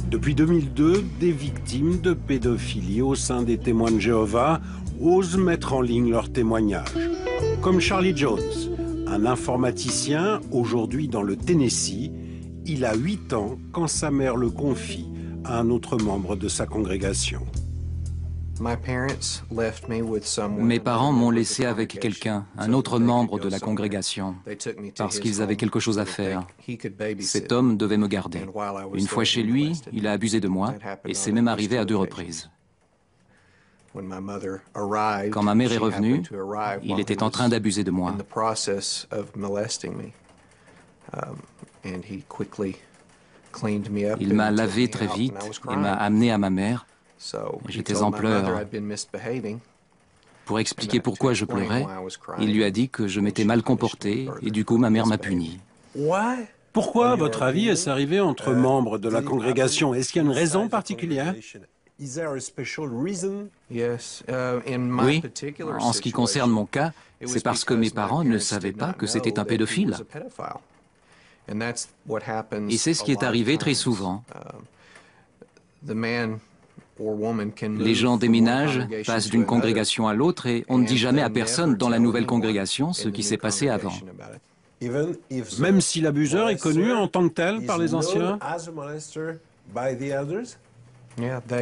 Depuis 2002, des victimes de pédophilie au sein des témoins de Jéhovah osent mettre en ligne leurs témoignages. Comme Charlie Jones, un informaticien aujourd'hui dans le Tennessee. Il a 8 ans quand sa mère le confie à un autre membre de sa congrégation. Mes parents m'ont laissé avec quelqu'un, un autre membre de la congrégation, parce qu'ils avaient quelque chose à faire. Cet homme devait me garder. Une fois chez lui, il a abusé de moi, et c'est même arrivé à 2 reprises. Quand ma mère est revenue, il était en train d'abuser de moi. Il m'a lavé très vite et m'a amené à ma mère. J'étais en pleurs. Pour expliquer pourquoi je pleurais, il lui a dit que je m'étais mal comporté et du coup ma mère m'a puni. Pourquoi, à votre avis, est-ce arrivé entre membres de la congrégation? Est-ce qu'il y a une raison particulière? Oui, en ce qui concerne mon cas, c'est parce que mes parents ne savaient pas que c'était un pédophile. Et c'est ce qui est arrivé très souvent. Les gens déménagent, passent d'une congrégation à l'autre et on ne dit jamais à personne dans la nouvelle congrégation ce qui s'est passé avant. Même si l'abuseur est connu en tant que tel par les anciens?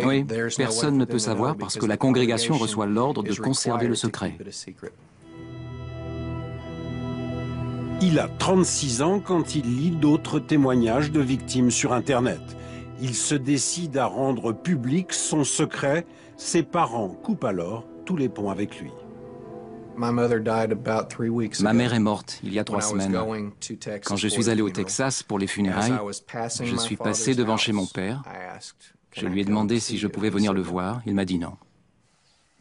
Oui, personne ne peut savoir parce que la congrégation reçoit l'ordre de conserver le secret. Il a 36 ans quand il lit d'autres témoignages de victimes sur Internet. Il se décide à rendre public son secret. Ses parents coupent alors tous les ponts avec lui. Ma mère est morte il y a 3 semaines. Quand je suis allé au Texas pour les funérailles, je suis passé devant chez mon père. Je lui ai demandé si je pouvais venir le voir. Il m'a dit non.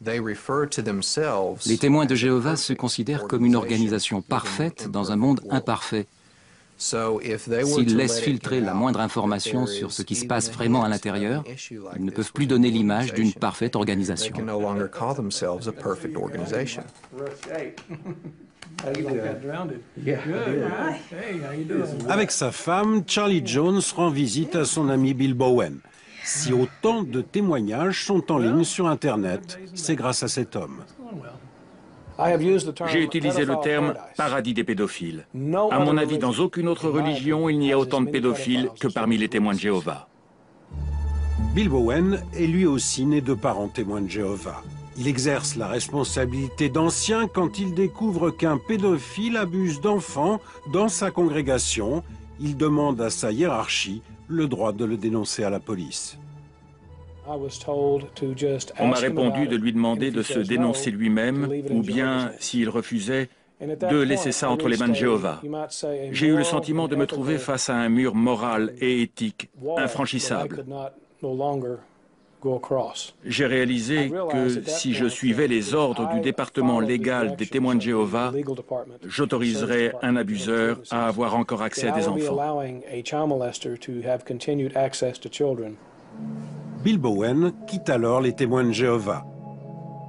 Les témoins de Jéhovah se considèrent comme une organisation parfaite dans un monde imparfait. S'ils laissent filtrer la moindre information sur ce qui se passe vraiment à l'intérieur, ils ne peuvent plus donner l'image d'une parfaite organisation. Avec sa femme, Charlie Jones rend visite à son ami Bill Bowen. Si autant de témoignages sont en ligne sur Internet, c'est grâce à cet homme. J'ai utilisé le terme « paradis des pédophiles ». À mon avis, dans aucune autre religion, il n'y a autant de pédophiles que parmi les témoins de Jéhovah. Bill Bowen est lui aussi né de parents témoins de Jéhovah. Il exerce la responsabilité d'ancien quand il découvre qu'un pédophile abuse d'enfants dans sa congrégation. Il demande à sa hiérarchie le droit de le dénoncer à la police. On m'a répondu de lui demander de se dénoncer lui-même ou bien, s'il refusait, de laisser ça entre les mains de Jéhovah. J'ai eu le sentiment de me trouver face à un mur moral et éthique infranchissable. J'ai réalisé que si je suivais les ordres du département légal des témoins de Jéhovah, j'autoriserais un abuseur à avoir encore accès à des enfants. Bill Bowen quitte alors les témoins de Jéhovah.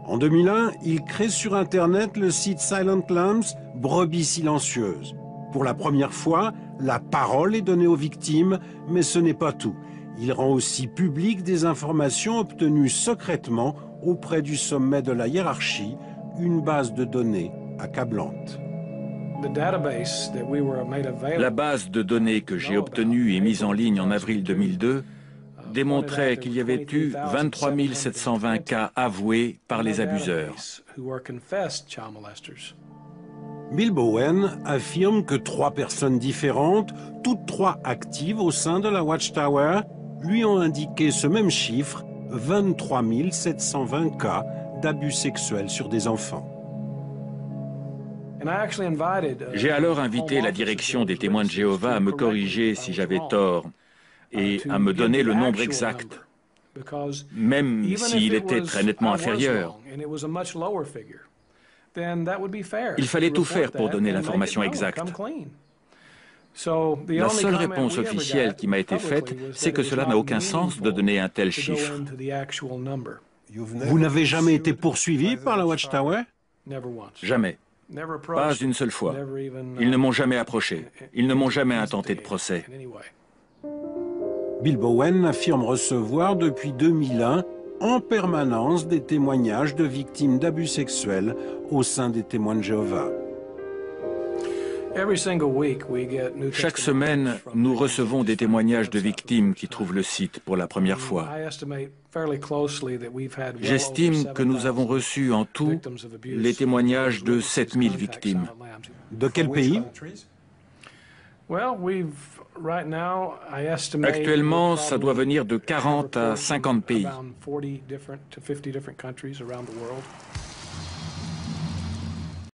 En 2001, il crée sur Internet le site Silent Lambs, brebis silencieuses. Pour la première fois, la parole est donnée aux victimes, mais ce n'est pas tout. Il rend aussi public des informations obtenues secrètement auprès du sommet de la hiérarchie, une base de données accablante. La base de données que j'ai obtenue et mise en ligne en avril 2002 démontrait qu'il y avait eu 23 720 cas avoués par les abuseurs. Bill Bowen affirme que 3 personnes différentes, toutes 3 actives au sein de la Watchtower, lui ont indiqué ce même chiffre, 23 720 cas d'abus sexuels sur des enfants. J'ai alors invité la direction des témoins de Jéhovah à me corriger si j'avais tort et à me donner le nombre exact, même s'il était très nettement inférieur. Il fallait tout faire pour donner l'information exacte. La seule réponse officielle qui m'a été faite, c'est que cela n'a aucun sens de donner un tel chiffre. Vous n'avez jamais été poursuivi par la Watchtower? Jamais. Pas une seule fois. Ils ne m'ont jamais approché. Ils ne m'ont jamais intenté de procès. Bill Bowen affirme recevoir depuis 2001 en permanence des témoignages de victimes d'abus sexuels au sein des témoins de Jéhovah. Chaque semaine, nous recevons des témoignages de victimes qui trouvent le site pour la première fois. J'estime que nous avons reçu en tout les témoignages de 7000 victimes. De quel pays? Actuellement, ça doit venir de 40 à 50 pays.